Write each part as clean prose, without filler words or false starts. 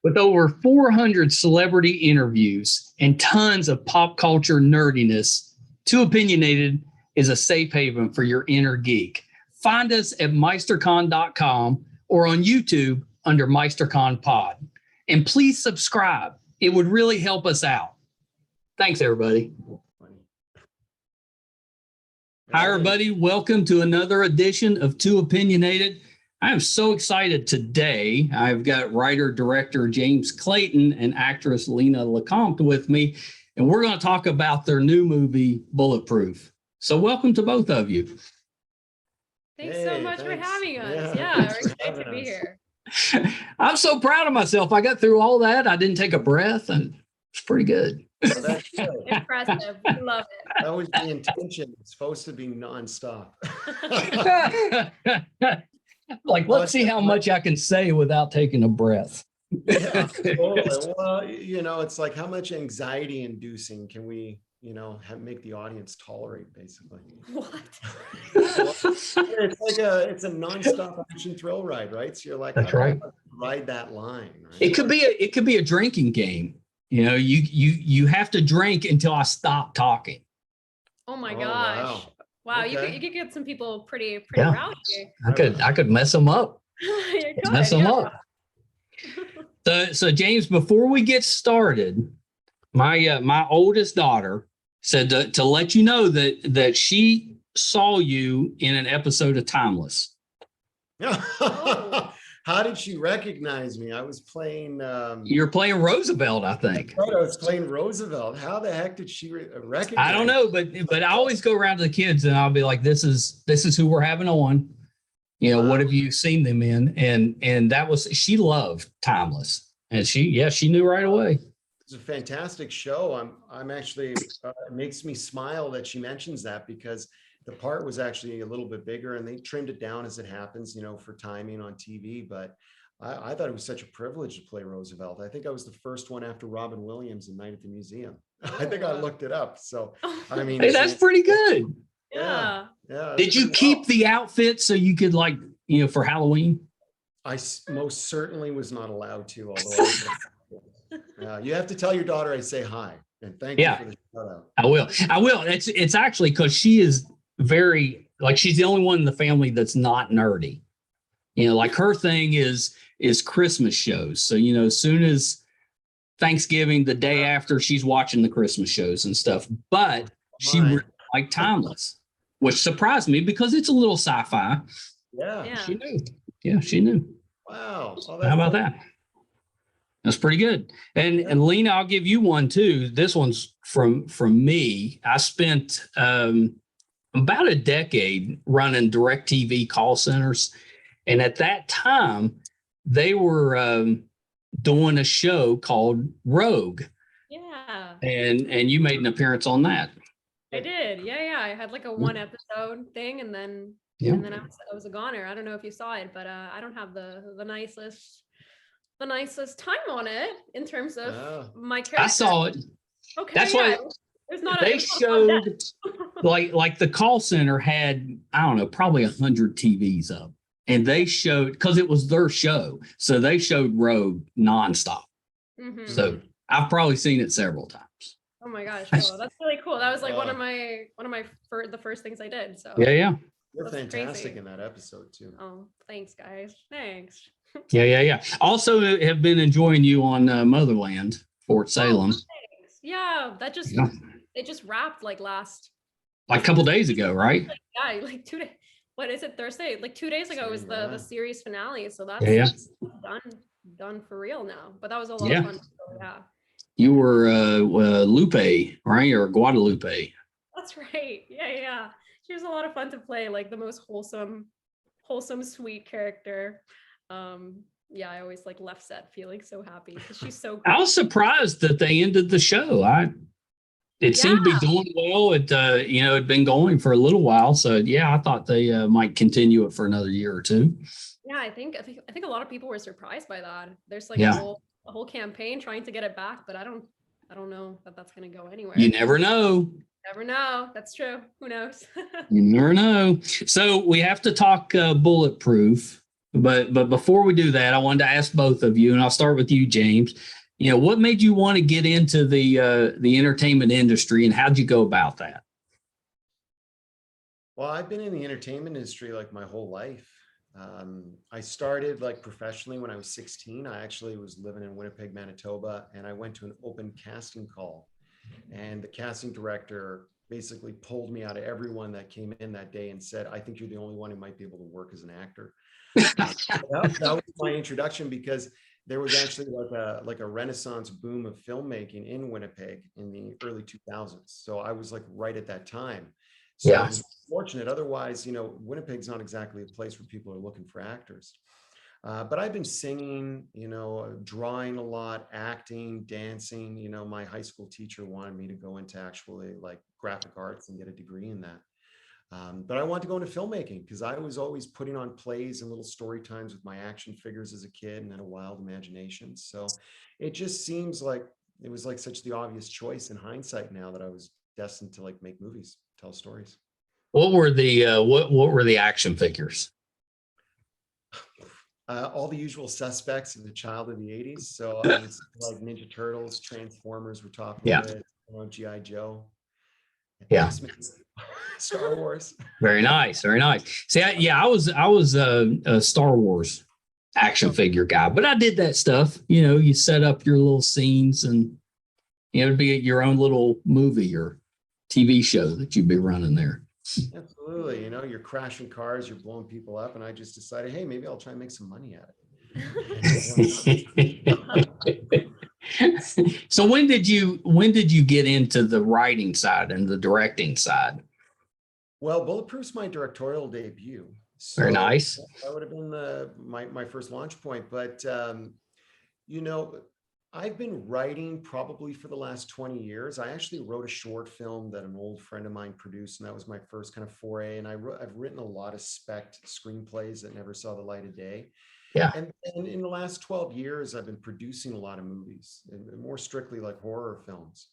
With over 400 celebrity interviews and tons of pop culture nerdiness, Too Opinionated is a safe haven for your inner geek. Find us at meistercon.com or on YouTube under MeisterCon Pod. And please subscribe. It would really help us out. Thanks, everybody. Hi, everybody. Welcome to another edition of Too Opinionated. I am so excited today. I've got writer-director James Clayton and actress Lina Lecompte with me, and we're going to talk about their new movie, Bulletproof. So welcome to both of you. Thanks so much for having us. Yeah, we're excited to be here. I'm so proud of myself. I got through all that. I didn't take a breath, and it's pretty good. That's impressive. We love it. That was the intention. It's supposed to be nonstop. Like, let's see how much I can say without taking a breath. Yeah, totally. Well, you know, it's like how much anxiety inducing can we, make the audience tolerate, basically. What? Well, it's a nonstop action thrill ride, right? So you're like, that's right. Ride that line. Right? It could be a drinking game. You have to drink until I stop talking. Oh my gosh. Wow, okay. you could get some people pretty rowdy. I could mess them up. Mess them up. So James, before we get started, my oldest daughter said to let you know that she saw you in an episode of Timeless. Oh. How did she recognize me? I was playing. You're playing Roosevelt, I think. Right, I was playing Roosevelt. How the heck did she recognize? I don't know, but I always go around to the kids and I'll be like, "This is who we're having on. What have you seen them in?" And that was, she loved Timeless, and she knew right away. It's a fantastic show. I'm actually it makes me smile that she mentions that, because the part was actually a little bit bigger and they trimmed it down as it happens, for timing on TV. But I thought it was such a privilege to play Roosevelt. I think I was the first one after Robin Williams in Night at the Museum. I think I looked it up. So, I mean, hey, that's pretty good. Yeah. Did you keep the outfit so you could, like, for Halloween? I most certainly was not allowed to, although you have to tell your daughter I say hi and thank you for the shout out. I will. It's actually because she is very, like, she's the only one in the family that's not nerdy. Like, her thing is Christmas shows. So, as soon as Thanksgiving, the day after, she's watching the Christmas shows and stuff. But she really liked Timeless, which surprised me because it's a little sci-fi. Yeah. She knew. Yeah, she knew. Wow. How about that? That's pretty good. And Lina, I'll give you one too. This one's from me. I spent about a decade running DirecTV call centers. And at that time, they were doing a show called Rogue. Yeah. And you made an appearance on that. I did. Yeah. I had like a one episode thing, and then I was a goner. I don't know if you saw it, but I don't have the nicest time on it in terms of my character. I saw it. Okay. That's why they showed like the call center had, I don't know, probably 100 TVs up, and they showed, because it was their show, so they showed Rogue nonstop. Mm-hmm. So I've probably seen it several times. Oh my gosh, cool. That's really cool. That was like one of the first things I did. So yeah. You're fantastic in that episode too. Oh, thanks guys. Thanks. Yeah. Also have been enjoying you on Motherland, Fort Salem. Oh, thanks. Yeah, it just wrapped like a couple days ago, right? Like 2 days. What is it, Thursday? Like 2 days ago was the series finale. So that's done for real now. But that was a lot of fun. So, yeah. You were Lupe, right? Or Guadalupe. That's right. Yeah. She was a lot of fun to play, like the most wholesome, sweet character. I always left set feeling so happy because she's so great. I was surprised that they ended the show. It seemed to be doing well. It had been going for a little while, so I thought they might continue it for another year or two. Yeah, I think a lot of people were surprised by that. There's a whole campaign trying to get it back, but I don't know that that's going to go anywhere. You never know. Never know. That's true. Who knows? You never know. So we have to talk Bulletproof. But before we do that, I wanted to ask both of you, and I'll start with you, James. What made you want to get into the entertainment industry, and how'd you go about that? Well, I've been in the entertainment industry like my whole life. I started like professionally when I was 16. I actually was living in Winnipeg, Manitoba, and I went to an open casting call. And the casting director basically pulled me out of everyone that came in that day and said, I think you're the only one who might be able to work as an actor. That was my introduction, because there was actually like a renaissance boom of filmmaking in Winnipeg in the early 2000s. So I was like right at that time. So I was fortunate. Otherwise, Winnipeg's not exactly a place where people are looking for actors. But I've been singing, drawing a lot, acting, dancing. My high school teacher wanted me to go into actually like graphic arts and get a degree in that. But I wanted to go into filmmaking because I was always putting on plays and little story times with my action figures as a kid and had a wild imagination. So it just seems like it was like such the obvious choice in hindsight now that I was destined to like make movies, tell stories. What were the action figures? All the usual suspects of the child of the 80s. So I was like Ninja Turtles, Transformers, we're talking with, G.I. Joe. Yeah. X-Men, Star Wars. Very nice. Very nice. See, I was a Star Wars action figure guy, but I did that stuff. You set up your little scenes and it'd be your own little movie or TV show that you'd be running there. Absolutely. You're crashing cars, you're blowing people up. And I just decided, hey, maybe I'll try and make some money at it. So when did you get into the writing side and the directing side? Well, Bulletproof's my directorial debut. So very nice. That would have been my first launch point. But I've been writing probably for the last 20 years. I actually wrote a short film that an old friend of mine produced, and that was my first kind of foray. And I've written a lot of spec screenplays that never saw the light of day. Yeah. And in the last 12 years, I've been producing a lot of movies, and more strictly like horror films.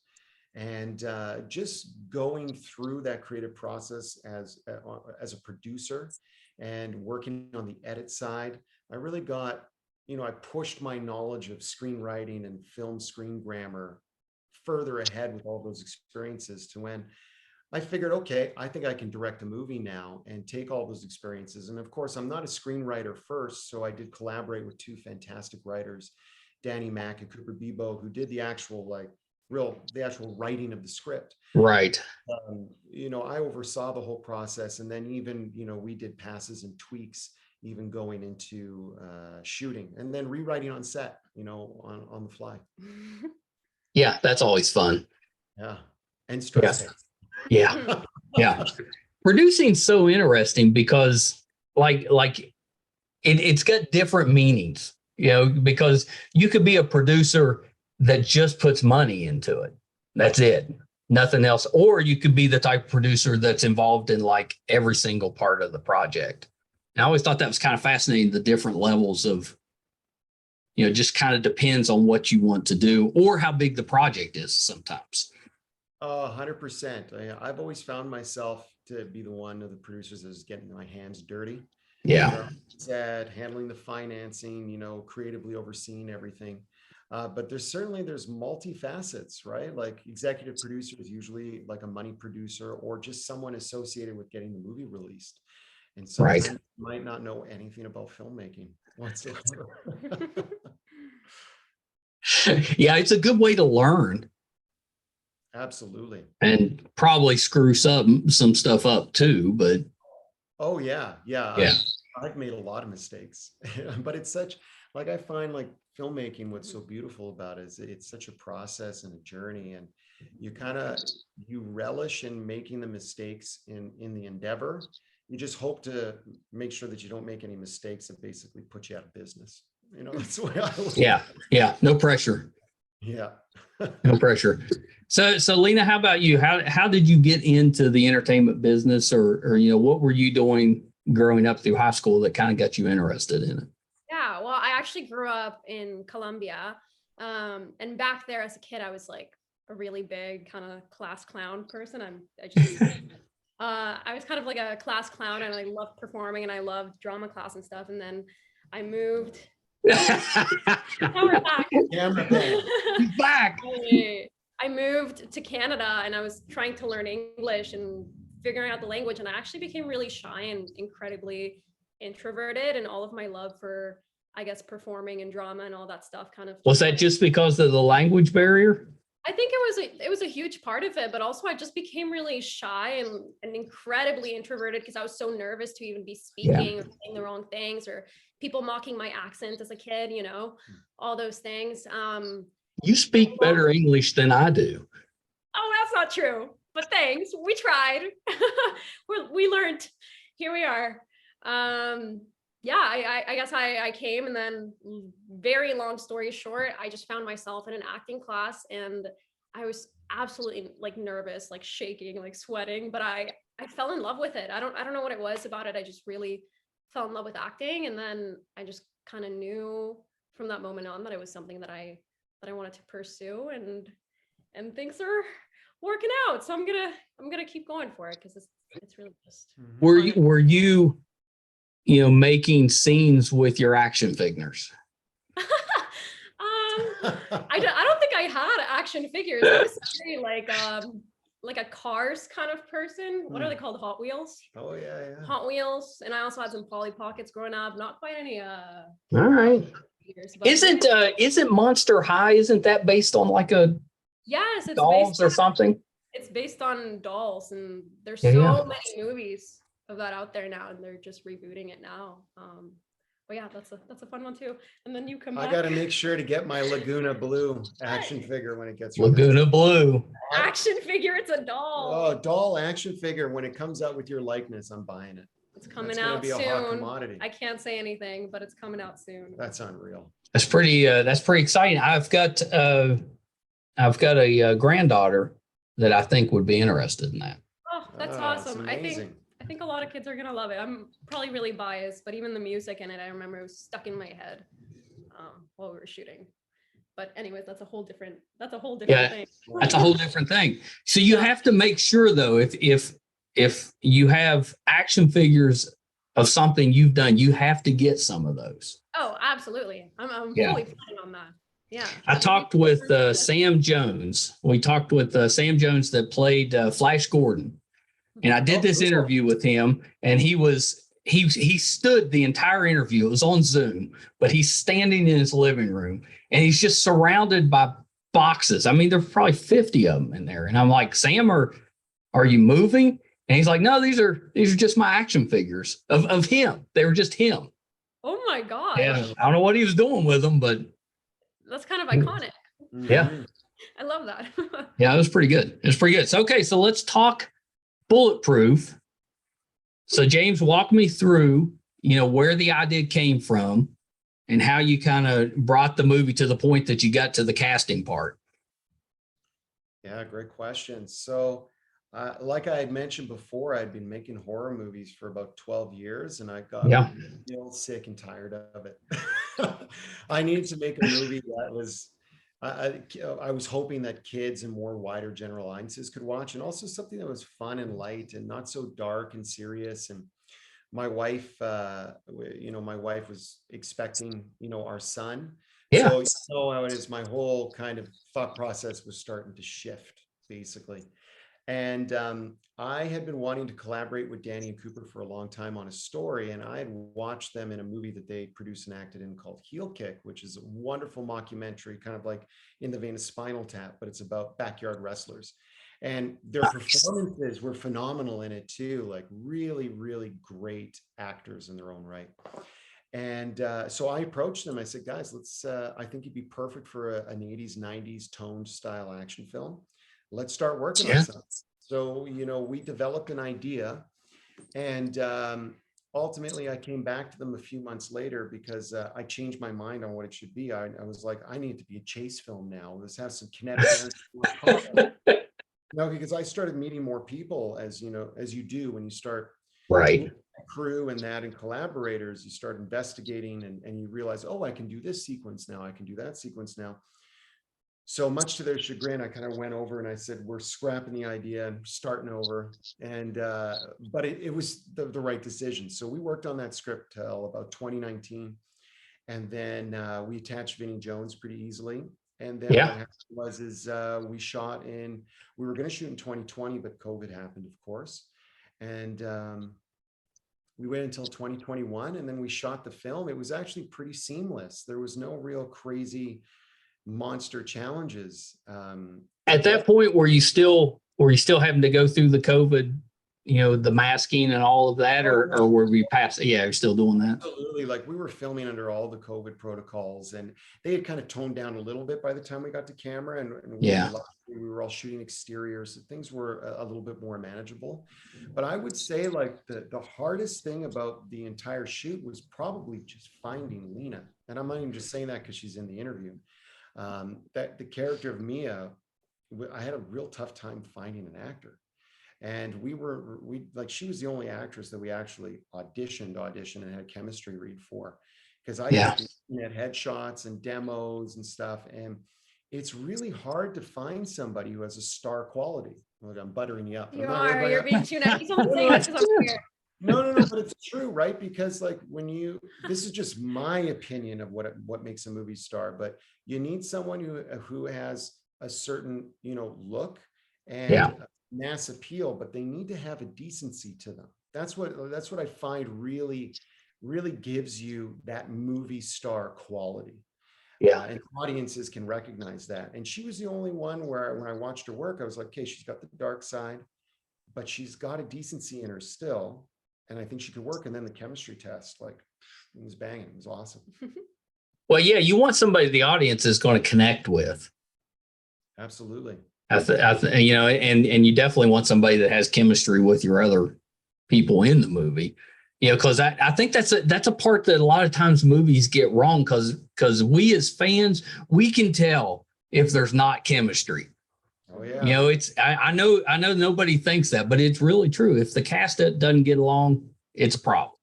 And just going through that creative process as a producer and working on the edit side, I really got, I pushed my knowledge of screenwriting and film screen grammar further ahead with all those experiences to when I figured, okay, I think I can direct a movie now and take all those experiences. And of course, I'm not a screenwriter first, so I did collaborate with two fantastic writers, Danny Mack and Cooper Bebo, who did the actual writing of the script. Right. I oversaw the whole process, and then even we did passes and tweaks, even going into shooting and then rewriting on set, on the fly. Yeah, that's always fun. Yeah, and stressful. Yeah. Yeah. Producing's so interesting because it's got different meanings, because you could be a producer that just puts money into it. That's it. Nothing else. Or you could be the type of producer that's involved in like every single part of the project. And I always thought that was kind of fascinating, the different levels of, just kind of depends on what you want to do or how big the project is sometimes. 100%. I've always found myself to be the one of the producers that's getting my hands dirty. Yeah. Handling the financing, creatively overseeing everything. But there's multifacets, right? Like executive producer is usually like a money producer or just someone associated with getting the movie released. And sometimes you might not know anything about filmmaking whatsoever. Yeah, it's a good way to learn. Absolutely. And probably screw some stuff up too, but. Oh yeah. Yeah. I've made a lot of mistakes, but it's such, like, I find like filmmaking, what's so beautiful about it is it's such a process and a journey, and you relish in making the mistakes in the endeavor. You just hope to make sure that you don't make any mistakes that basically put you out of business. That's the way I look. Yeah. No pressure. Yeah. No pressure. So Lina, how about you? How did you get into the entertainment business, or what were you doing growing up through high school that kind of got you interested in it? Yeah, well, I actually grew up in Colombia. And back there as a kid, I was like a really big kind of class clown person. I was kind of like a class clown, and I loved performing and I loved drama class and stuff. And then I moved. Now we're back. Camera pan. He's back. I moved to Canada and I was trying to learn English and figuring out the language. And I actually became really shy and incredibly introverted. And all of my love for, I guess, performing and drama and all that stuff kind of. Was that just because of the language barrier? I think it was a huge part of it, but also I just became really shy and incredibly introverted because I was so nervous to even be speaking or saying the wrong things or people mocking my accent as a kid, you know, all those things. You speak better English than I do. Oh, that's not true, but thanks. We tried. we learned. Here we are. Yeah, I guess I came, and then very long story short, I just found myself in an acting class and I was absolutely like nervous, like shaking, like sweating, but I fell in love with it. I don't know what it was about it. I just really fell in love with acting. And then I just kind of knew from that moment on that it was something that I wanted to pursue, and things are working out. So I'm gonna keep going for it because it's really just Were you making scenes with your action figures? I don't think I had action figures. I was very like a cars kind of person. What are they called? Hot Wheels. Oh yeah. Hot Wheels, and I also had some Polly Pockets growing up. Not quite any All right. figures, but Isn't Monster High? Isn't that based on like a yes, it's dolls or something? It's based on dolls, and there's Yeah, so yeah. many movies of that out there now, and they're just rebooting it now. But yeah, that's a fun one too. And then you come I back. got to make sure to get my Laguna Blue action figure when it gets Laguna Blue. Action figure, it's a doll. Oh, doll action figure. When it comes out with your likeness, I'm buying it. It's coming That's gonna out be a hot soon. commodity. I can't say anything, but it's coming out soon. That's unreal. That's pretty exciting. I've got a granddaughter that I think would be interested in that. Oh, that's It's awesome. amazing. I think a lot of kids are gonna love it. I'm probably really biased, but even the music in it, I remember it was stuck in my head while we were shooting. But anyways, that's a whole different thing. That's a whole different thing. So you have to make sure though, if you have action figures of something you've done, you have to get some of those. Oh, absolutely. I'm fully planning on that. Yeah. I talked with Sam Jones. We talked with Sam Jones that played Flash Gordon. And I did this interview with him, and he stood the entire interview. It was on Zoom, but he's standing in his living room and he's just surrounded by boxes. I mean, there's probably 50 of them in there. And I'm like, Sam, are you moving? And he's like, no, these are just my action figures of him. They were just him. Oh my God. Yeah. I don't know what he was doing with them, but that's kind of iconic. Yeah. I love that. Yeah, it was pretty good. So, okay, so let's talk Bulletproof. So James, walk me through, where the idea came from and how you kind of brought the movie to the point that you got to the casting part. Yeah, great question. So, like I had mentioned before, I'd been making horror movies for about 12 years and I got real sick and tired of it. I needed to make a movie that was, I was hoping that kids and more wider general audiences could watch, and also something that was fun and light and not so dark and serious. And my wife, my wife was expecting, our son. Yeah. So how it is, my whole kind of thought process was starting to shift, basically. And I had been wanting to collaborate with Danny and Cooper for a long time on a story, and I had watched them in a movie that they produced and acted in called Heel Kick, which is a wonderful mockumentary, kind of like in the vein of Spinal Tap, but it's about backyard wrestlers. And their performances were phenomenal in it too, like really, really great actors in their own right. And so I approached them. I said, guys, I think you'd be perfect for an 80s, 90s toned style action film. Let's start working on something. So, we developed an idea, and ultimately I came back to them a few months later because I changed my mind on what it should be. I was like, I need it to be a chase film now. Let's have some kinetic energy. Because I started meeting more people, as you do when you start crew and that and collaborators, you start investigating and you realize, oh, I can do this sequence now. I can do that sequence now. So much to their chagrin, I kind of went over and I said, we're scrapping the idea and starting over. And, but it was the right decision. So we worked on that script till about 2019. And then we attached Vinnie Jones pretty easily. And then Yeah. what happened was we were going to shoot in 2020, but COVID happened, of course. And we waited until 2021, and then we shot the film. It was actually pretty seamless. There was no real crazy monster challenges. At that point, were you still having to go through the COVID, the masking and all of that, or were we past? Yeah, you're still doing that. Absolutely. Like, we were filming under all the COVID protocols, and they had kind of toned down a little bit by the time we got to camera, and we were all shooting exteriors. So things were a little bit more manageable. But I would say, like, the hardest thing about the entire shoot was probably just finding Lina. And I'm not even just saying that because she's in the interview. That the character of Mia, I had a real tough time finding an actor. And she was the only actress that we actually auditioned and had chemistry read for, because I had headshots and demos and stuff. And it's really hard to find somebody who has a star quality. Look, I'm buttering you up. You're being too nice. I'm saying that because I'm here. No, but it's true, right? Because, like, this is just my opinion of what makes a movie star, but you need someone who has a certain, look and mass appeal, but they need to have a decency to them. That's what I find really, really gives you that movie star quality. Yeah. And audiences can recognize that. And she was the only one where, when I watched her work, I was like, okay, she's got the dark side, but she's got a decency in her still. And I think she could work. And then the chemistry test, like, it was banging. It was awesome. Well, yeah, you want somebody the audience is going to connect with. Absolutely. And you definitely want somebody that has chemistry with your other people in the movie. Because I think that's a part that a lot of times movies get wrong, because we as fans, we can tell if there's not chemistry. Oh yeah. I know nobody thinks that, but it's really true. If the cast doesn't get along, it's a problem.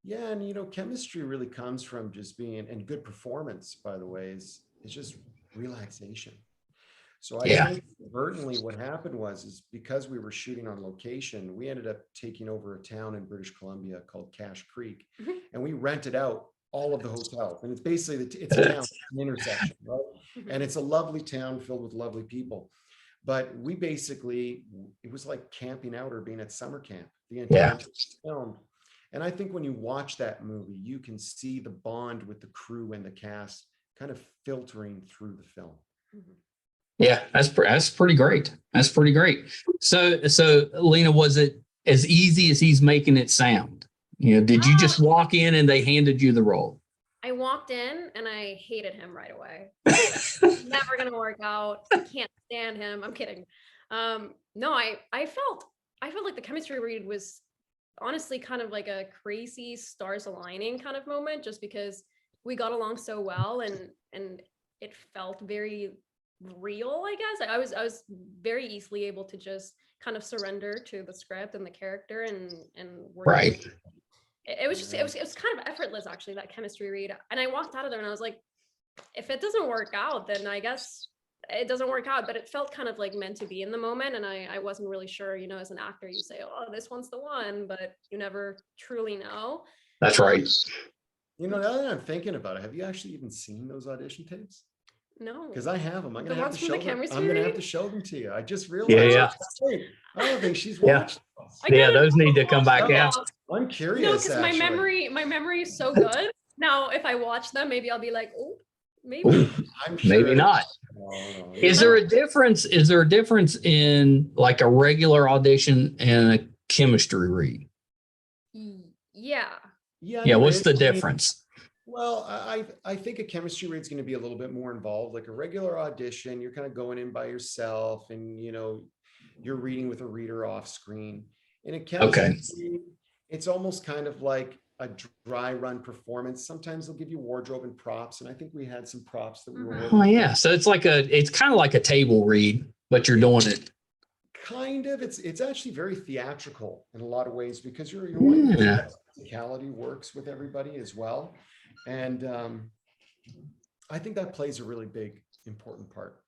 Yeah, and chemistry really comes from just being, and good performance, by the way, is just relaxation. So I think inadvertently what happened is because we were shooting on location, we ended up taking over a town in British Columbia called Cache Creek, and we rented out all of the hotels. And it's basically, it's a town, an intersection, right? And it's a lovely town filled with lovely people. But it was like camping out or being at summer camp. The entire film. And I think when you watch that movie, you can see the bond with the crew and the cast kind of filtering through the film. Yeah, that's pretty great. That's pretty great. So Lina, was it as easy as he's making it sound? Did you just walk in and they handed you the role? I walked in and I hated him right away. Never gonna work out. I can't stand him. I'm kidding. No, I felt like the chemistry read was honestly kind of like a crazy stars aligning kind of moment, just because we got along so well, and it felt very real, I guess. I was very easily able to just kind of surrender to the script and the character and work. Right. It was kind of effortless, actually, that chemistry read. And I walked out of there and I was like, if it doesn't work out, then I guess it doesn't work out. But it felt kind of like meant to be in the moment, and I wasn't really sure. As an actor, you say, oh, this one's the one, but you never truly know. That's right. Now that I'm thinking about it, have you actually even seen those audition tapes? No, because I have them. I'm The gonna have ones to from show the them. chemistry I'm gonna have read? to show them to you. I just realized. Yeah. Wait, I don't think she's watched. Those need to come back out. I'm curious. No, because my memory is so good. Now, if I watch them, maybe I'll be like, oh, maybe. Ooh, I'm sure. maybe not. No. Is there a difference? Is there a difference in like a regular audition and a chemistry read? Yeah. Yeah. What's the difference? Well, I think a chemistry read is going to be a little bit more involved. Like a regular audition, you're kind of going in by yourself, and you're reading with a reader off screen. In a chemistry read, it's almost kind of like a dry run performance. Sometimes they'll give you wardrobe and props, and I think we had some props that we were working with. Yeah. So it's kind of like a table read, but you're doing it. Kind of. It's actually very theatrical in a lot of ways, because you're physicality works with everybody as well. And I think that plays a really big, important part.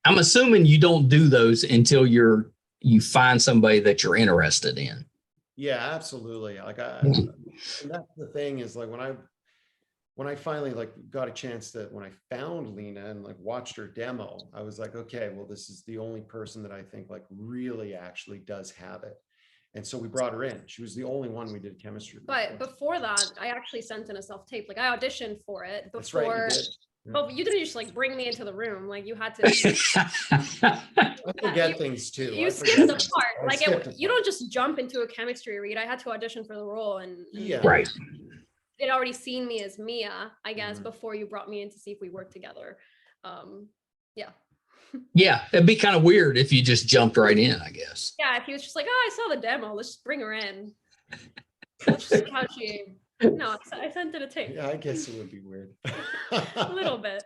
I'm assuming you don't do those until you find somebody that you're interested in. Yeah, absolutely. And that's the thing is, like, when I finally like got a chance to, when I found Lina and like watched her demo, I was like, okay, well, this is the only person that I think like really actually does have it. And so we brought her in. She was the only one we did chemistry. But before that, I actually sent in a self-tape. Like I auditioned for it That's right, before. you did. But you didn't just like bring me into the room. Like you had to. I forget things too. You I skipped forget the things. part. I Like skipped a you part. don't just jump into a chemistry read. I had to audition for the role, and Yeah. Right. they'd already seen me as Mia, I guess, Mhm. before you brought me in to see if we worked together. Yeah. Yeah, it'd be kind of weird if you just jumped right in, I guess. Yeah, if he was just like, oh, I saw the demo, let's just bring her in. Let's just see how she. No, I sent it a tape. Yeah, I guess it would be weird. A little bit.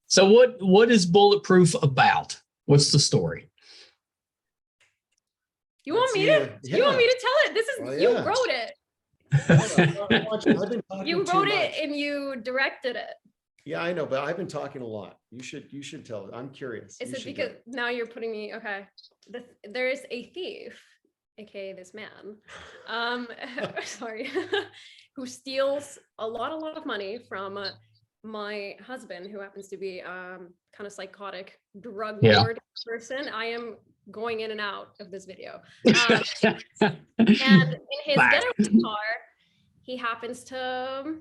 So what is Bulletproof about? What's the story? You want me to? You want me to tell it? This is Well, you yeah. wrote it. I've been talking You too wrote much. it and you directed it. Yeah, I know, but I've been talking a lot. You should tell it. I'm curious. Is You it should because do it. now you're putting me okay? There is a thief, aka this man, sorry, who steals a lot of money from my husband, who happens to be kind of psychotic drug lord person. I am going in and out of this video. And in his getaway car, he happens to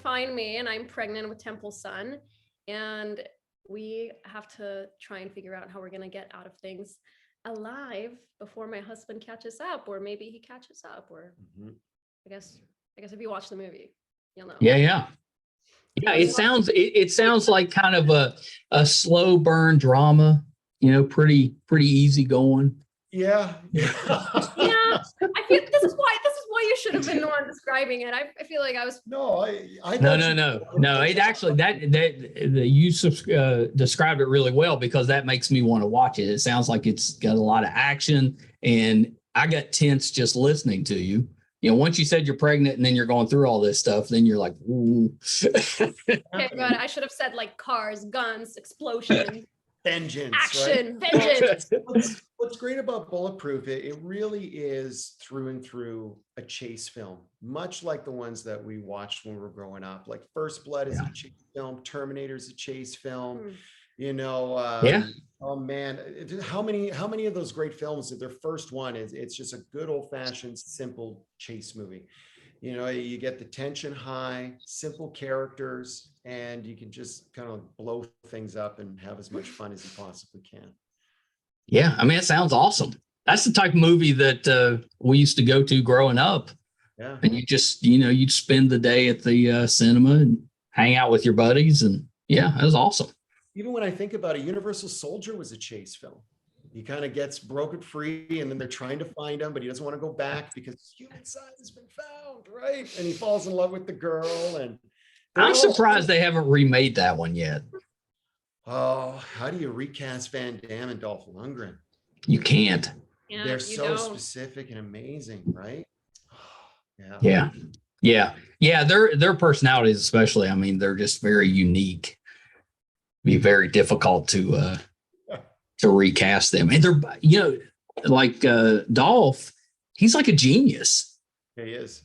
find me, and I'm pregnant with Temple's son, and we have to try and figure out how we're gonna get out of things alive before my husband catches up, or maybe he catches up, or I guess if you watch the movie, you'll know. Yeah. It sounds like kind of a slow burn drama, pretty easy going. Yeah. Yeah, I feel this is why you should have been the one describing it. I feel like I was. No, No. It actually that you described it really well, because that makes me want to watch it. It sounds like it's got a lot of action, and I got tense just listening to you. Once you said you're pregnant and then you're going through all this stuff, then you're like, ooh. Okay, good. I should have said like cars, guns, explosions. Vengeance, action, right? vengeance. What's great about Bulletproof, it really is through and through a chase film, much like the ones that we watched when we were growing up. Like First Blood is a chase film, Terminator's a chase film. Oh man, how many of those great films, their first one is, it's just a good old fashioned simple chase movie. You get the tension high, simple characters, and you can just kind of blow things up and have as much fun as you possibly can. Yeah, I mean, it sounds awesome. That's the type of movie that we used to go to growing up. Yeah. And you just, you'd spend the day at the cinema and hang out with your buddies. And yeah, that was awesome. Even when I think about it, Universal Soldier was a chase film. He kind of gets broken free, and then they're trying to find him, but he doesn't want to go back because his human side has been found, right? And he falls in love with the girl. And I'm surprised they haven't remade that one yet. Oh, how do you recast Van Damme and Dolph Lundgren? You can't. Yeah, they're so specific and amazing, right? Yeah. Their personalities, especially. I mean, they're just very unique. Be very difficult to recast them. And they're, like Dolph, he's like a genius. He is.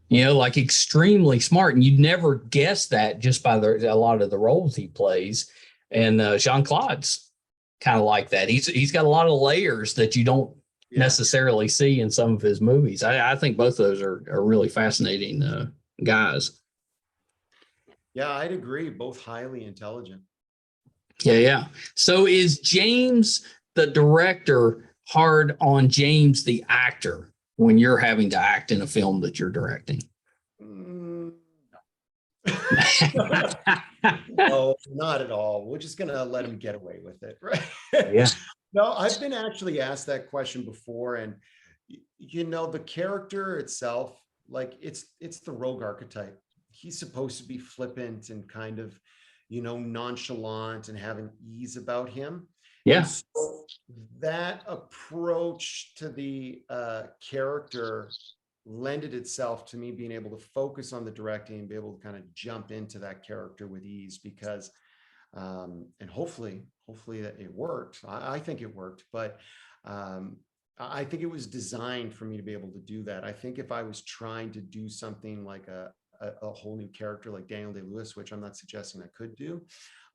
Like extremely smart, and you'd never guess that just by a lot of the roles he plays. And Jean-Claude's kind of like that. He's got a lot of layers that you don't necessarily see in some of his movies. I think both of those are really fascinating guys. Yeah, I'd agree. Both highly intelligent. Yeah. So is James, the director, hard on James, the actor, when you're having to act in a film that you're directing? No, not at all. We're just going to let him get away with it, right? Yeah. No, I've been actually asked that question before. And, the character itself, like it's the rogue archetype. He's supposed to be flippant and kind of, nonchalant and have an ease about him. Yeah. So that approach to the character lended itself to me being able to focus on the directing and be able to kind of jump into that character with ease, because and hopefully that it worked. I think it worked, but I think it was designed for me to be able to do that. I think if I was trying to do something like a a whole new character like Daniel Day-Lewis, which I'm not suggesting I could do.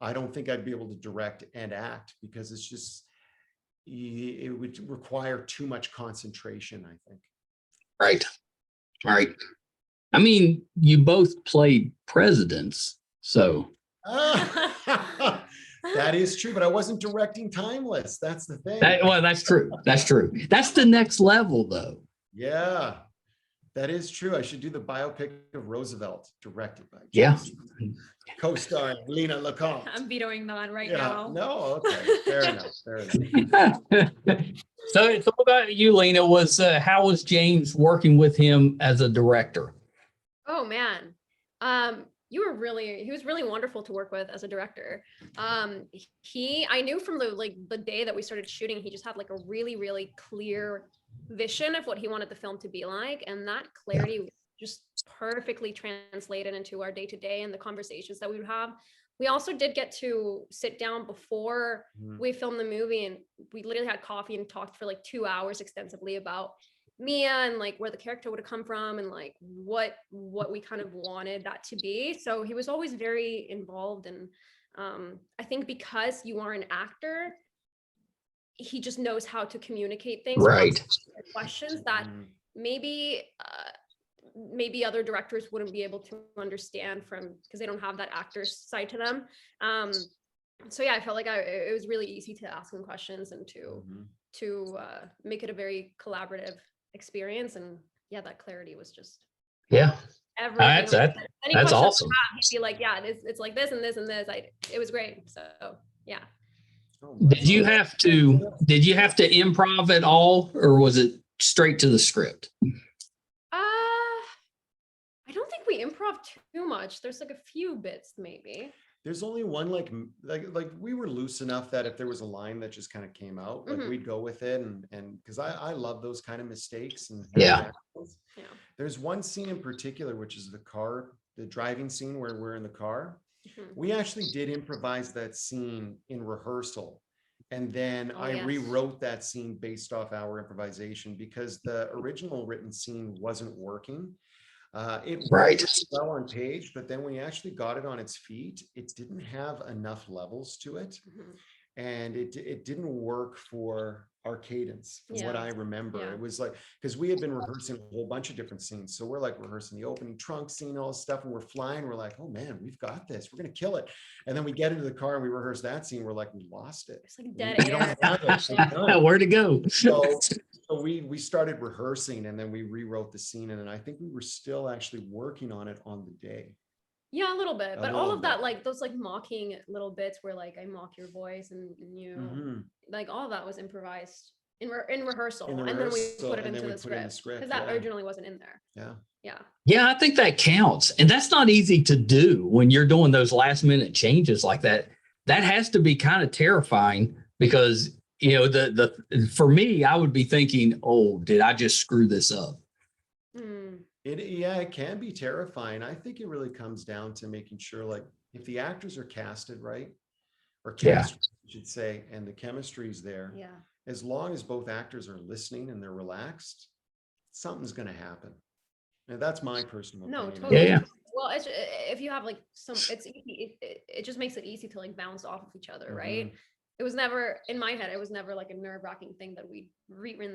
I don't think I'd be able to direct and act because it's just, it would require too much concentration, I think. Right. Right. I mean, you both played presidents, so. That is true, but I wasn't directing Timeless. That's the thing. Well, that's true. That's true. That's the next level, though. Yeah, that is true. I should do the biopic of Roosevelt, directed by Yeah. co-starring Lina Lecompte. I'm vetoing that right Yeah, now. no, okay, fair enough, fair enough. So what about you, Lena? How was James working with him as a director? Oh man. He was really wonderful to work with as a director. I knew from the day that we started shooting, he just had like a really, really clear vision of what he wanted the film to be like. And that clarity just perfectly translated into our day-to-day and the conversations that we would have. We also did get to sit down before we filmed the movie, and we literally had coffee and talked for like 2 hours extensively about Mia and like where the character would have come from and like what we kind of wanted that to be. So he was always very involved, and I think because you are an actor, he just knows how to communicate things, right? Questions that maybe other directors wouldn't be able to understand because they don't have that actor's side to them. So yeah, I felt like it was really easy to ask him questions and to make it a very collaborative experience. And yeah, that clarity was just everything. That's awesome. He'd be like, yeah, it's like this and this and this. It was great. So yeah. Did you have to improv at all, or was it straight to the script? I don't think we improv too much. There's like a few bits maybe. There's only one like we were loose enough that if there was a line that just kind of came out, like we'd go with it, and because I love those kind of mistakes. And there's one scene in particular, which is the driving scene where we're in the car. We actually did improvise that scene in rehearsal, and then I rewrote that scene based off our improvisation because the original written scene wasn't working. It worked well on page, but then when we actually got it on its feet, it didn't have enough levels to it. And it didn't work for our cadence from what I remember. It was like, because we had been rehearsing a whole bunch of different scenes. So we're like rehearsing the opening trunk scene, all this stuff, and we're flying. We're like, oh man, we've got this. We're going to kill it. And then we get into the car and we rehearse that scene. We're like, we lost it. It's like dead air. Where to go? So we started rehearsing, and then we rewrote the scene. And then I think we were still actually working on it on the day. Yeah, a little bit, but all of that, like those like mocking little bits where like I mock your voice and you like all of that was improvised in rehearsal, and then we put it into the script because that originally wasn't in there. Yeah, I think that counts, and that's not easy to do when you're doing those last minute changes like that. That has to be kind of terrifying because for me, I would be thinking, oh, did I just screw this up? It can be terrifying. I think it really comes down to making sure, like, if the actors are casted right, or chemistry, I should say, and the chemistry is there. As long as both actors are listening and they're relaxed, something's going to happen. And that's my personal opinion. No, totally. Well, if you have like it just makes it easy to like bounce off of each other, right? It was never in my head. It was never like a nerve-wracking thing that we rewritten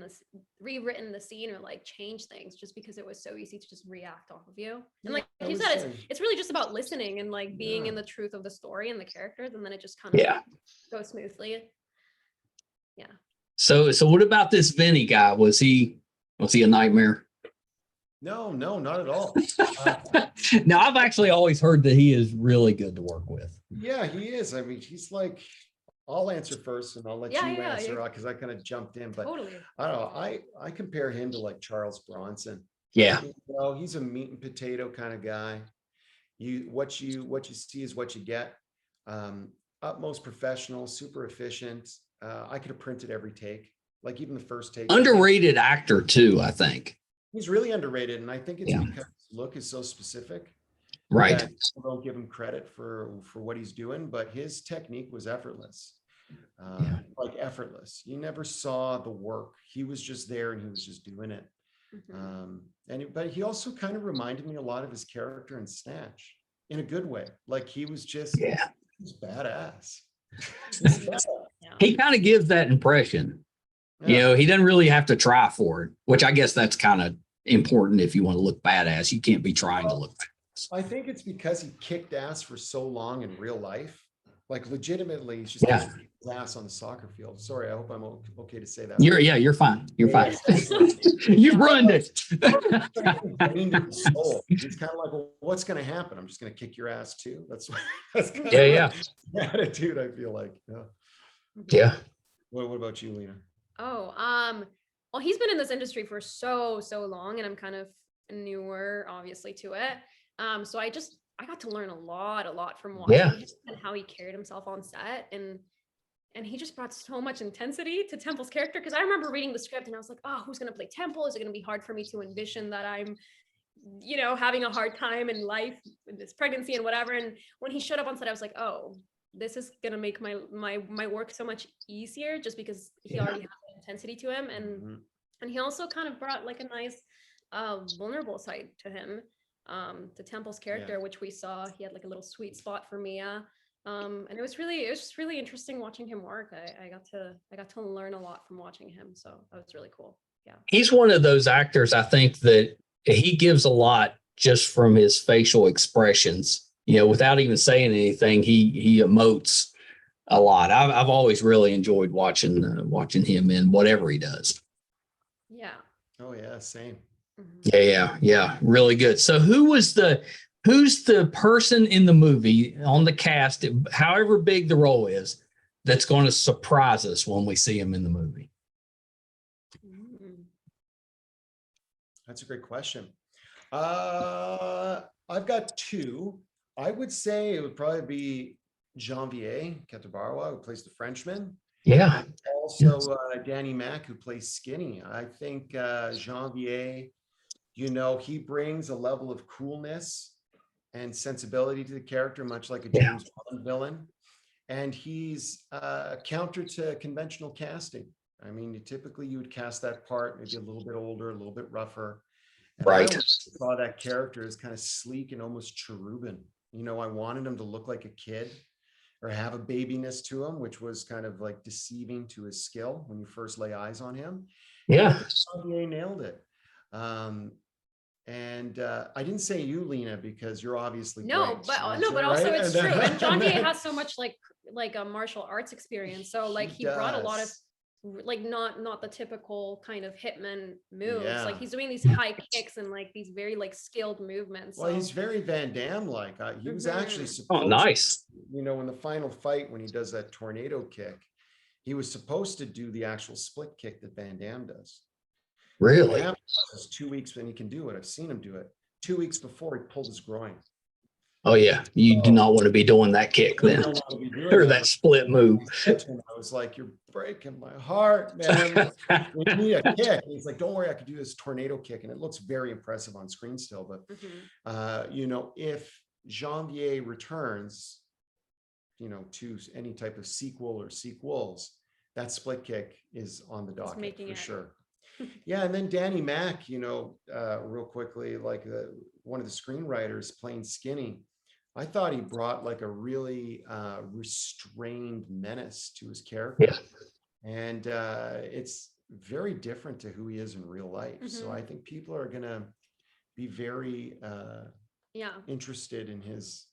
the scene or like change things just because it was so easy to just react off of you. And like you said, it's really just about listening and like being in the truth of the story and the characters, and then it just kind of goes smoothly. Yeah. So what about this Vinnie guy? Was he a nightmare? No, not at all. Now, I've actually always heard that he is really good to work with. Yeah, he is. I mean, he's like, I'll answer first and I'll let you answer because I kind of jumped in. But I don't know. I compare him to like Charles Bronson. Yeah. He's a meat and potato kind of guy. What you see is what you get. Utmost professional, super efficient. I could have printed every take, like even the first take. Underrated actor too, I think. He's really underrated, and I think it's because his look is so specific. Right. People don't give him credit for what he's doing, but his technique was effortless. Like effortless. You never saw the work. He was just there and he was just doing it. Mhm. But he also kind of reminded me a lot of his character in Snatch in a good way. Like he was Yeah. badass. Yeah. He kind of gives that impression. You Yeah. know, he doesn't really have to try for it, which I guess that's kind of important if you want to look badass. You can't be trying to look badass. I think it's because he kicked ass for so long in real life. Like legitimately, he's just Yeah. kicking his ass on the soccer field. Sorry, I hope I'm okay to say that. You're fine. You're Yeah, fine. yeah. You've ruined it. Drained his soul. He's kind of like, well, what's going to happen? I'm just going to kick your ass too. That's kind Yeah, of the attitude I feel like. Yeah. Yeah. What about you, Lena? Oh, well, he's been in this industry for so long, and I'm kind of newer, obviously, to it. So I got to learn a lot from watching Yeah. him and how he carried himself on set, and he just brought so much intensity to Temple's character. Because I remember reading the script and I was like, oh, who's gonna play Temple? Is it gonna be hard for me to envision that I'm, having a hard time in life with this pregnancy and whatever? And when he showed up on set, I was like, oh, this is gonna make my work so much easier, just because he already has that intensity to him, and he also kind of brought like a nice vulnerable side to him, to Temple's character, which we saw. He had like a little sweet spot for Mia, and it was just really interesting watching him work. I got to learn a lot from watching him, so that was really cool. Yeah, He's one of those actors, I think, that he gives a lot just from his facial expressions. You know, without even saying anything, he emotes a lot. I've always really enjoyed watching him in whatever he does. yeah. Oh yeah, same. Yeah, really good. So who's the person in the movie on the cast, however big the role is, that's going to surprise us when we see him in the movie? That's a great question. I've got two. I would say it would probably be Janvier Katabarwa, who plays the Frenchman. Yeah. And also Danny Mac, who plays Skinny. I think Janvier, he brings a level of coolness and sensibility to the character, much like a James Bond villain. And he's counter to conventional casting. I mean, typically you would cast that part maybe a little bit older, a little bit rougher. And I Right. always saw that character as kind of sleek and almost cherubim. I wanted him to look like a kid or have a babiness to him, which was kind of like deceiving to his skill when you first lay eyes on him. And I Yeah. think Xavier nailed it. I didn't say you, Lena, because you're obviously No, great. but Right? also it's And true. then- And Janvier has so much like a martial arts experience. So like he brought a lot of does. like not the typical kind of hitman moves. Yeah. Like he's doing these high kicks and like these very like skilled movements. Well, So he's very Van Damme like. He was actually Mhm. supposed, Oh, nice. in the final fight when he does that tornado kick, he was supposed to do the actual split kick that Van Damme does. What Really? happened was 2 weeks when he can do it. I've seen him do it. 2 weeks before he pulled his groin. Oh yeah. You do not want to be doing that kick I then, don't want to be doing or that. that split move. I said to him, I was like, "You're breaking my heart, man. We need a kick." And he's like, "Don't worry, I could do this tornado kick," and it looks very impressive on screen still. But if Janvier returns, to any type of sequel or sequels, that split kick is on the docket making for it. sure. Yeah, and then Danny Mac, real quickly, like one of the screenwriters playing Skinny. I thought he brought like a really restrained menace to his character. Yeah. And it's very different to who he is in real life. So I think people are gonna be very interested in his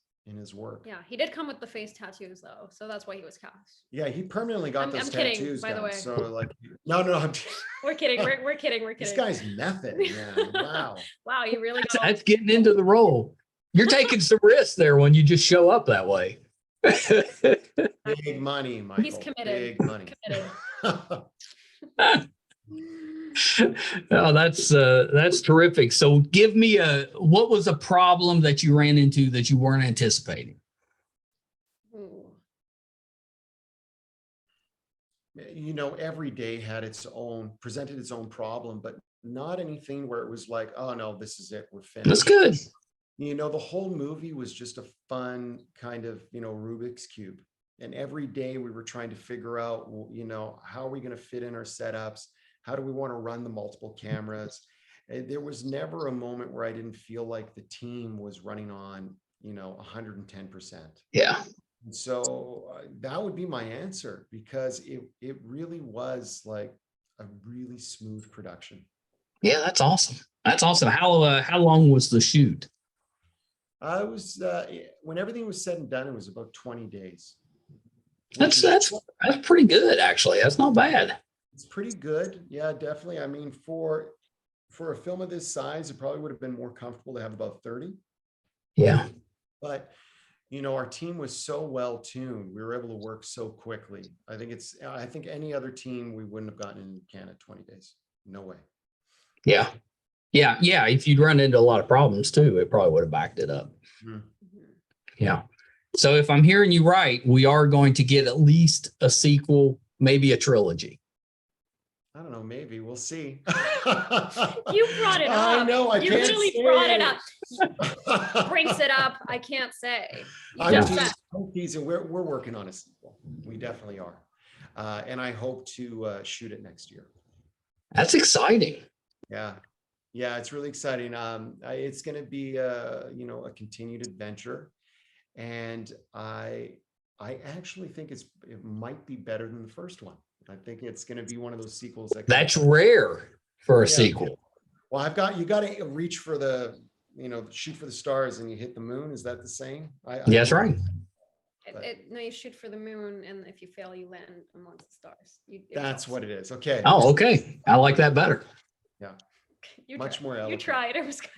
work. Yeah, he did come with the face tattoos though, so that's why he was cast. Yeah, he permanently got those I'm kidding, tattoos by the done. way. So like, no, I'm We're kidding. We're kidding. this guy's method, man. Wow. Wow, you really got That's getting into the role. You're taking some risks there when you just show up that way. Big money, Michael. He's committed. Big money. Oh, that's terrific. So give me what was a problem that you ran into that you weren't anticipating? Every day presented its own problem, but not anything where it was like, oh no, this is it, we're finished. That's good. The whole movie was just a fun kind of, Rubik's Cube. And every day we were trying to figure out, how are we going to fit in our setups? How do we want to run the multiple cameras? there was never a moment where I didn't feel like the team was running on, 110%. Yeah. And so that would be my answer, because it really was like a really smooth production. Yeah, that's awesome. That's awesome. How long was the shoot? I was when everything was said and done, it was about 20 days. That's pretty good, actually. That's not bad. It's pretty good. Yeah, definitely. I mean, for a film of this size, it probably would have been more comfortable to have about 30. Yeah. But our team was so well tuned. We were able to work so quickly. I think any other team, we wouldn't have gotten in Canada 20 days. No way. Yeah. Yeah. Yeah. If you'd run into a lot of problems too, it probably would have backed it up. Mhm. Yeah. So if I'm hearing you right, we are going to get at least a sequel, maybe a trilogy. I don't know. Maybe we'll see. You brought it up. I know. You literally brought it up. Brings it up. I can't say. I'm teasing. We're working on a sequel. We definitely are, and I hope to shoot it next year. That's exciting. Yeah, it's really exciting. It's going to be a continued adventure, and I actually think it might for better than the first one. I think it's going to be one of those sequels that's rare for a sequel. Well, you got to reach for the, shoot for the stars and you hit the moon. Is that the saying? That's right. No, you shoot for the moon, and if you fail, you land amongst the stars. That's what it is. Okay. Oh, okay. I like that better. Yeah. Much more eloquent. You tried. It was good.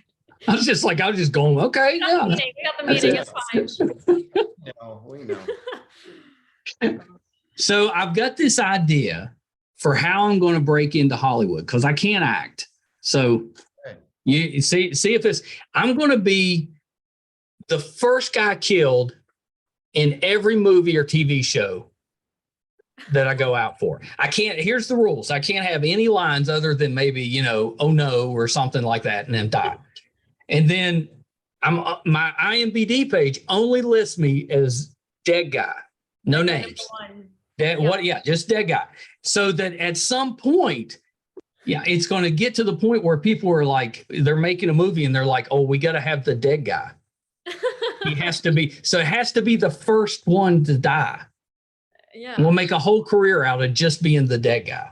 I was just going, okay. Yeah. We got the meeting. It's fine. We know. So I've got this idea for how I'm going to break into Hollywood, because I can't act. So you see if I'm going to be the first guy killed in every movie or TV show that I go out for. Here's the rules. I can't have any lines other than maybe, oh no, or something like that, and then die. And then my IMDb page only lists me as dead guy, no names. Just dead guy. So that at some point, it's going to get to the point where people are like, they're making a movie and they're like, oh, we got to have the dead guy. It has to be the first one to die. Yeah. We'll make a whole career out of just being the dead guy.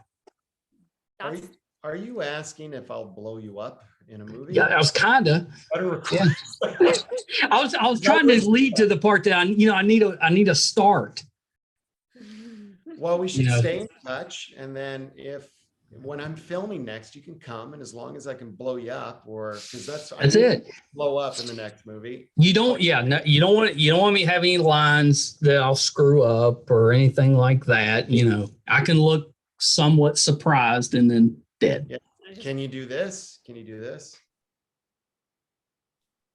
Are you asking if I'll blow you up in a movie? Yeah, I was kind of. Yeah. I was trying to lead to the part that I need a start. Well, we should stay in touch, and then when I'm filming next, you can come, and as long as I can blow you up, because that's it. Blow up in the next movie. You don't want me to have any lines that I'll screw up or anything like that. I can look somewhat surprised and then dead. Yeah. Can you do this?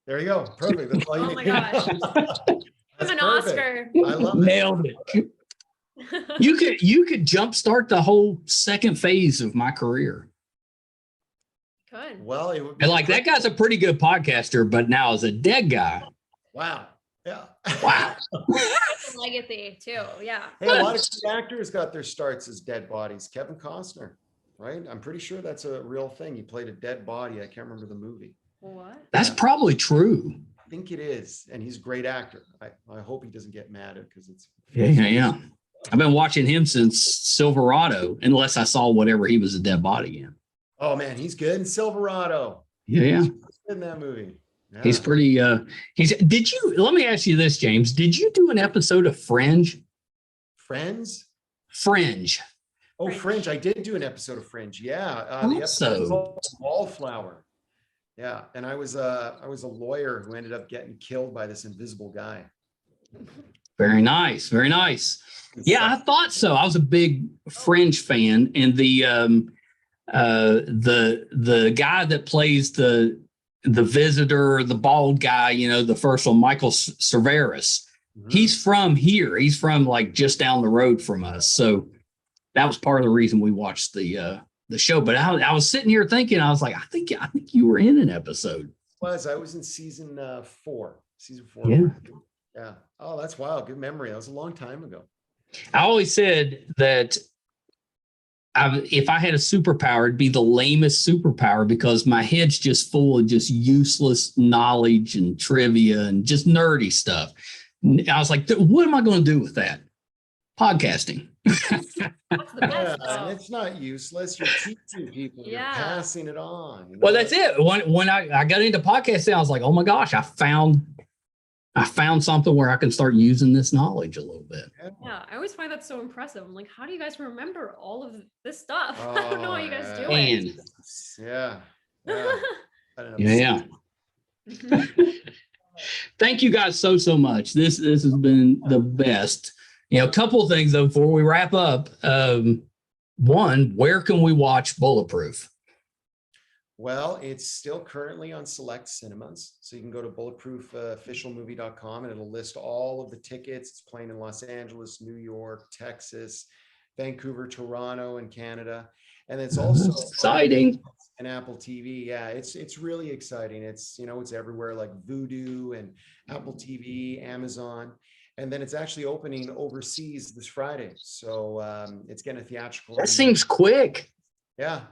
There you go. Perfect. That's all you need. My gosh. That's an Oscar. I love it. Nailed it. You could jumpstart the whole second phase of my career. Good. Well, it would be and that guy's a pretty good podcaster, but now as a dead guy. Wow. Yeah. Wow. Legacy too. Yeah. Hey, a lot of actors got their starts as dead bodies. Kevin Costner, right? I'm pretty sure that's a real thing. He played a dead body. I can't remember the movie. What? That's probably true. I think it is, and he's a great actor. I hope he doesn't get mad because it's. Yeah. I've been watching him since Silverado, unless I saw whatever he was a dead body in. Oh man, he's good in Silverado. Yeah. He's good in that movie. Yeah. He's pretty. Let me ask you this, James. Did you do an episode of Fringe? Fringe. Oh, Fringe. I did do an episode of Fringe. Yeah. The episode was called Wallflower. Yeah, and I was a lawyer who ended up getting killed by this invisible guy. Very nice. Yeah, I thought so. I was a big Fringe fan, and the guy that plays the visitor, the bald guy, the first one, Michael Cerveris. Mm-hmm. He's from here. He's from just down the road from us. So that was part of the reason we watched the show. But I was sitting here thinking, I was like, I think you were in an episode. I was in season 4. Season 4. Yeah. Oh, that's wild. Good memory. That was a long time ago. I always said that if I had a superpower, it'd be the lamest superpower because my head's just full of just useless knowledge and trivia and just nerdy stuff. I was like, what am I going to do with that? Podcasting. That's the Yeah, best. and it's not useless. You're teaching people. You're Yeah. passing it on. Well, that's it. When I got into podcasting, I was like, oh my gosh, I found something where I can start using this knowledge a little bit. Yeah, I always find that so impressive. I'm like, how do you guys remember all of this stuff? I don't know how you guys do it. And Yeah. I don't know. yeah. Thank you guys so much. This has been the best. A couple of things though before we wrap up. One, where can we watch Bulletproof? Well, it's still currently on select cinemas. So you can go to bulletproofofficialmovie.com and it'll list all of the tickets. It's playing in Los Angeles, New York, Texas, Vancouver, Toronto, and Canada. And it's also exciting. And Apple TV. Yeah, it's really exciting. It's everywhere like Vudu and Apple TV, Amazon. And then it's actually opening overseas this Friday. So it's getting a theatrical. That seems quick. Yeah.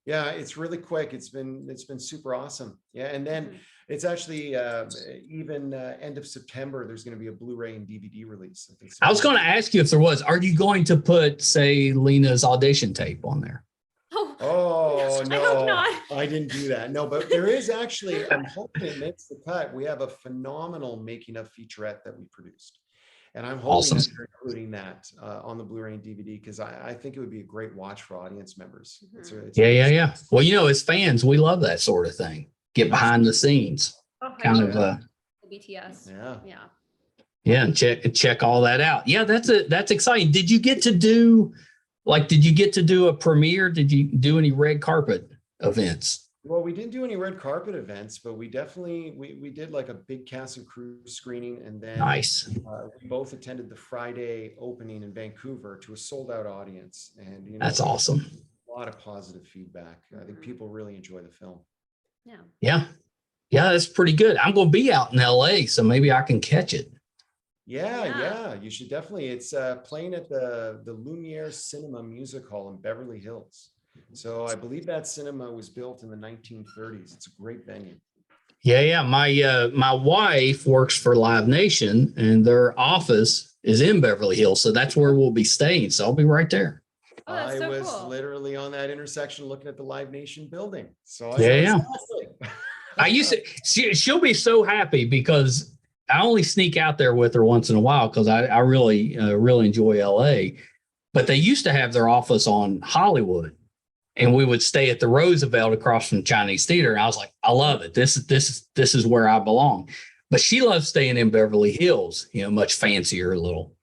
Yeah, it's really quick. It's been super awesome. Yeah, and then it's actually even end of September. There's going to be a Blu-ray and DVD release. I was going to ask you if there was. Are you going to put, say, Lina's audition tape on there? Oh no, I hope not. I didn't do that. No, but there is actually. I'm hoping it makes the cut. We have a phenomenal making of featurette that we produced. And I'm hoping that they're including that on the Blu-ray and DVD because I think it would be a great watch for audience members. Yeah. Well, as fans, we love that sort of thing. Get behind the scenes. BTS. Yeah, and check all that out. Yeah, that's exciting. Did you get to do a premiere? Did you do any red carpet events? Well, we didn't do any red carpet events, but we definitely we did like a big cast and crew screening, and then nice. We both attended the Friday opening in Vancouver to a sold out audience, and that's awesome. A lot of positive feedback. I think people really enjoy the film. Yeah, that's pretty good. I'm going to be out in LA, so maybe I can catch it. Yeah, you should definitely. It's playing at the Lumiere Cinema Music Hall in Beverly Hills. So I believe that cinema was built in the 1930s. It's a great venue. Yeah. My wife works for Live Nation, and their office is in Beverly Hills, so that's where we'll be staying. So I'll be right there. Oh, that's I was cool. literally on that intersection looking at the Live Nation building. So I used to. She'll be so happy because I only sneak out there with her once in a while because I really enjoy LA. But they used to have their office on Hollywood. And we would stay at the Roosevelt across from Chinese Theater. And I was like, I love it. This is where I belong. But she loves staying in Beverly Hills, much fancier little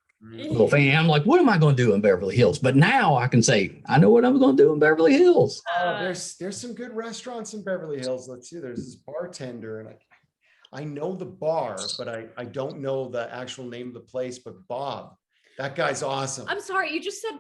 fan. I'm like, what am I going to do in Beverly Hills? But now I can say, I know what I'm going to do in Beverly Hills. There's some good restaurants in Beverly Hills. Let's see. There's this bartender, and I know the bar, but I don't know the actual name of the place. But Bob, that guy's awesome. I'm sorry, you just said.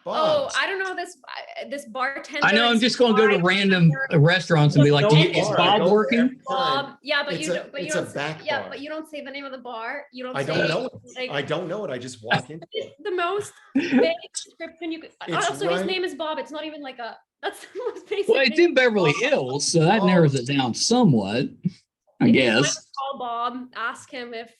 Bob's. Oh, I don't know this bartender. I know. I'm just going to go to random restaurants and be like, "Is Bob working?" Bob, yeah, but it's you a, don't. But it's you a don't. back Yeah, bar. but you don't say the name of the bar. You don't. I say don't know it. Like, I don't know it. I just walk in. It's the most basic description you could. It's Also, right. his name is Bob. It's not even like a. That's the most basic. Well, it's in Beverly Hills, so that narrows it down somewhat, I guess. Call Bob. Ask him if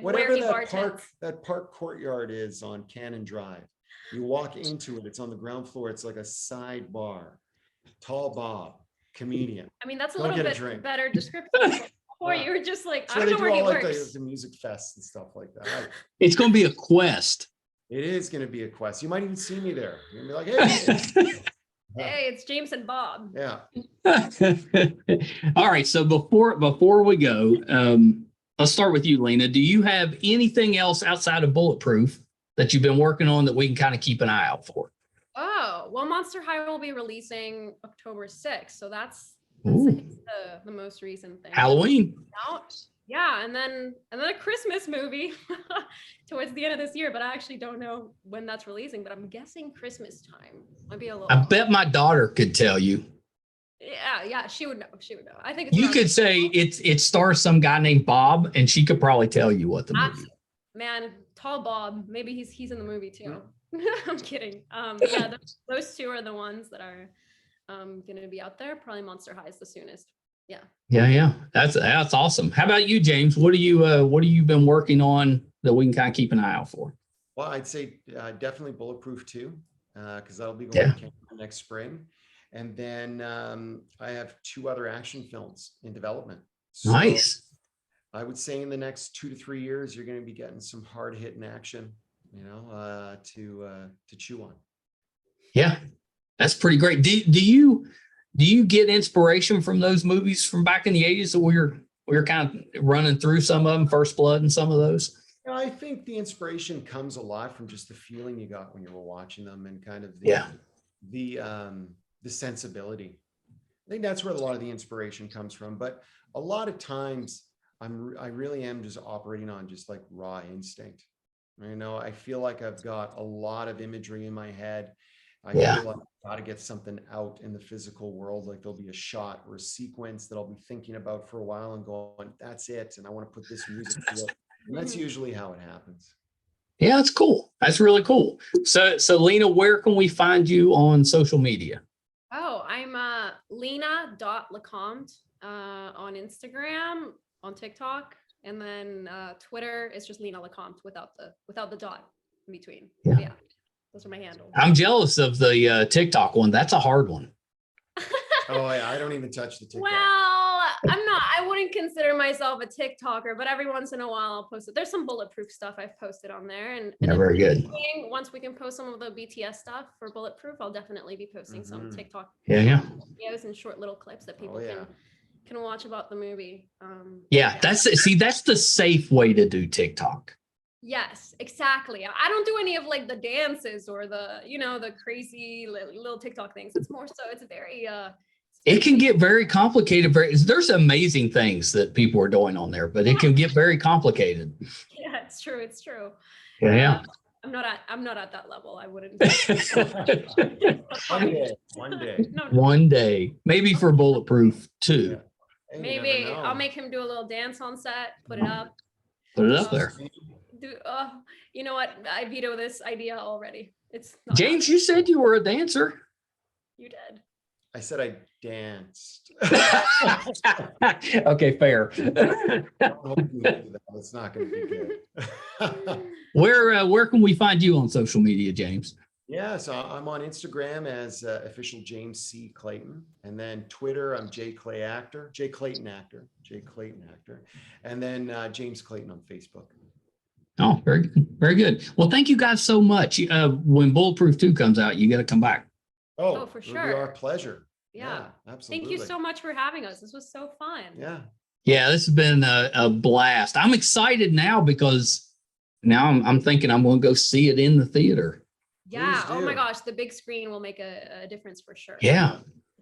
Whatever where he that bartends. park courtyard is on Cannon Drive. You walk into it. It's on the ground floor. It's like a side bar. Tall Bob, comedian. I mean, that's a Go little get a bit drink. better description. Before you were just like, So I they don't know do where he all like works. the music fests and stuff like that. It's going to be a quest. It is going to be a quest. You might even see me there. You're going to be like, hey. Hey, it's James and Bob. Yeah. All right. So before we go, let's start with you, Lina. Do you have anything else outside of Bulletproof that you've been working on that we can kind of keep an eye out for? Oh, well, Monster High will be releasing October 6th. So that's the most recent thing. Halloween. Out. Yeah, and then a Christmas movie towards the end of this year, but I actually don't know when that's releasing, but I'm guessing Christmas time. Might be a little. I bet my daughter could tell you. Yeah, she would know. I think it's You around- could say it stars some guy named Bob, and she could probably tell you what the movie is. Man, tall Bob. Maybe he's in the movie too. I'm kidding. Those two are the ones that are gonna be out there. Probably Monster High is the soonest. Yeah. Yeah. That's awesome. How about you, James? What do you been working on that we can kind of keep an eye out for? Well, I'd say definitely Bulletproof 2, because that'll be going to Canada next spring. And then I have 2 other action films in development. So Nice. I would say in the next 2 to 3 years, you're going to be getting some hard hitting action, to chew on. Yeah, that's pretty great. Do you get inspiration from those movies from back in the 80s that we were kind of running through some of them, First Blood and some of those? I think the inspiration comes a lot from just the feeling you got when you were watching them and kind of the sensibility. I think that's where a lot of the inspiration comes from. But a lot of times I really am just operating on just like raw instinct. I feel like I've got a lot of imagery in my head. I feel like I've got to get something out in the physical world. Like there'll be a shot or a sequence that I'll be thinking about for a while and going, that's it. And I want to put this music to it. And that's usually how it happens. Yeah, that's cool. That's really cool. So Lina, where can we find you on social media? Oh, I'm Lina.Lecompte on Instagram, on TikTok, and then Twitter is just Lina Lecompte without the dot in between. Yeah, those are my handles. I'm jealous of the TikTok one. That's a hard one. Oh, I don't even touch the TikTok. Well, I wouldn't consider myself a TikToker, but every once in a while I'll post it. There's some Bulletproof stuff I've posted on there. And very good. Once we can post some of the BTS stuff for Bulletproof, I'll definitely be posting some TikTok videos and short little clips that people can watch about the movie. That's the safe way to do TikTok. Yes, exactly. I don't do any of like the dances or the crazy little TikTok things. It's more so it's very it can get very complicated. There's amazing things that people are doing on there, but it can get very complicated. Yeah, it's true. It's true. Yeah. I'm not at that level. I wouldn't. One day. One day, maybe for Bulletproof 2. Hey, maybe I'll make him do a little dance on set. Put it up. Put it up there. You know what? I veto this idea already. It's not James. You said you were a dancer. You did. I said I danced. Okay, fair. It's not going to be good. Where can we find you on social media, James? Yeah, so I'm on Instagram as official James C. Clayton, and then Twitter I'm J Clayton actor, and then James Clayton on Facebook. Oh, very good, very good. Well, thank you guys so much. When Bulletproof 2 comes out, you got to come back. Oh, for sure. sure. It'll be our pleasure. Yeah, absolutely. Thank you so much for having us. This was so fun. Yeah, this has been a blast. I'm excited now because now I'm thinking I'm going to go see it in the theater. Yeah. Oh my gosh, the big screen will make a difference for sure. Yeah.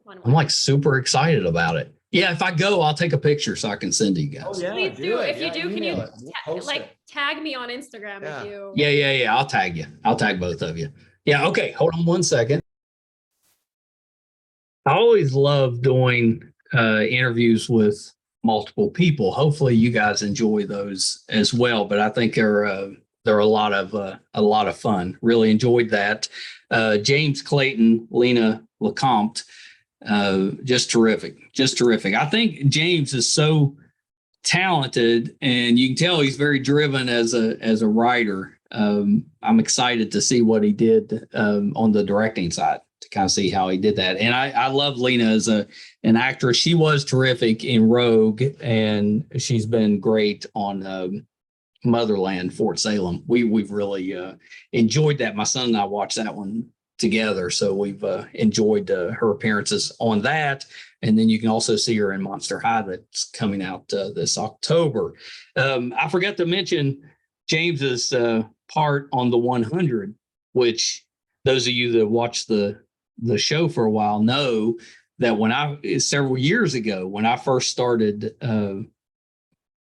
I'm like super excited about it. Yeah, if I go, I'll take a picture so I can send to you guys. Oh, yeah, please do. If you do, can you tag me on Instagram if you? Yeah. I'll tag you. I'll tag both of you. Yeah. Okay. Hold on one second. I always love doing interviews with multiple people. Hopefully, you guys enjoy those as well. But I think they're a lot of fun. Really enjoyed that. James Clayton, Lina Lecompte, just terrific. I think James is so talented, and you can tell he's very driven as a writer. I'm excited to see what he did on the directing side, to kind of see how he did that. And I love Lina as an actress. She was terrific in Rogue, and she's been great on Motherland, Fort Salem. We've really enjoyed that. My son and I watched that one together, so we've enjoyed her appearances on that. And then you can also see her in Monster High that's coming out this October. I forgot to mention James's part on the 100, which those of you that watch the show for a while know that several years ago, when I first started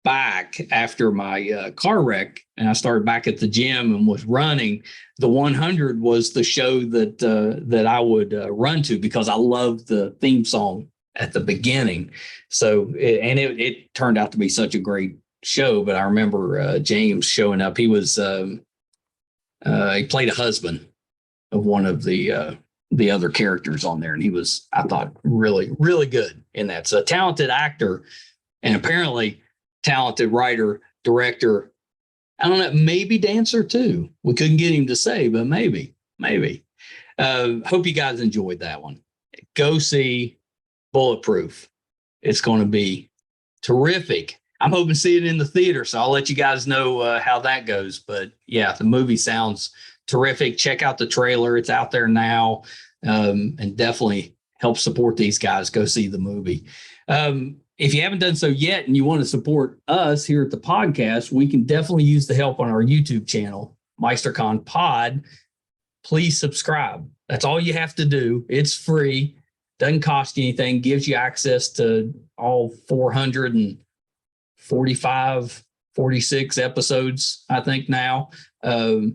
back after my car wreck, and I started back at the gym and was running, the 100 was the show that I would run to because I loved the theme song at the beginning. So, it turned out to be such a great show. But I remember James showing up. He was he played a husband of one of the other characters on there, and he was, I thought, really, really good in that. So a talented actor, and apparently talented writer, director. I don't know, maybe dancer too. We couldn't get him to say, but maybe. Hope you guys enjoyed that one. Go see Bulletproof. It's going to be terrific. I'm hoping to see it in the theater, so I'll let you guys know how that goes. But yeah, the movie sounds terrific. Check out the trailer. It's out there now, and definitely help support these guys. Go see the movie. If you haven't done so yet and you want to support us here at the podcast, we can definitely use the help on our YouTube channel, MeisterCon Pod. Please subscribe. That's all you have to do. It's free. Doesn't cost you anything. Gives you access to all 445, 46 episodes, I think now. I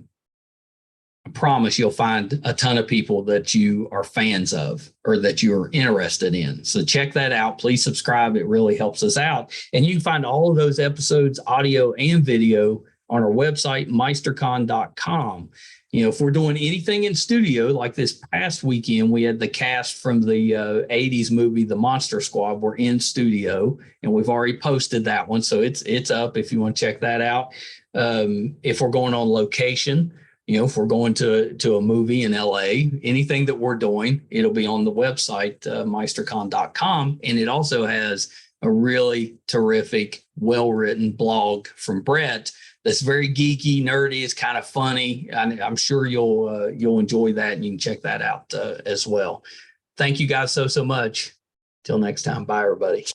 promise you'll find a ton of people that you are fans of or that you're interested in. So check that out. Please subscribe. It really helps us out. And you can find all of those episodes, audio and video, on our website, meistercon.com. You know, if we're doing anything in studio, like this past weekend, we had the cast from the 80s movie, The Monster Squad. We're in studio, and we've already posted that one. So it's up if you want to check that out. If we're going on location, you know, if we're going to a movie in LA, anything that we're doing, it'll be on the website, meistercon.com. And it also has a really terrific, well-written blog from Brett that's very geeky, nerdy. It's kind of funny. I'm sure you'll enjoy that, and you can check that out as well. Thank you guys so much. Till next time. Bye, everybody.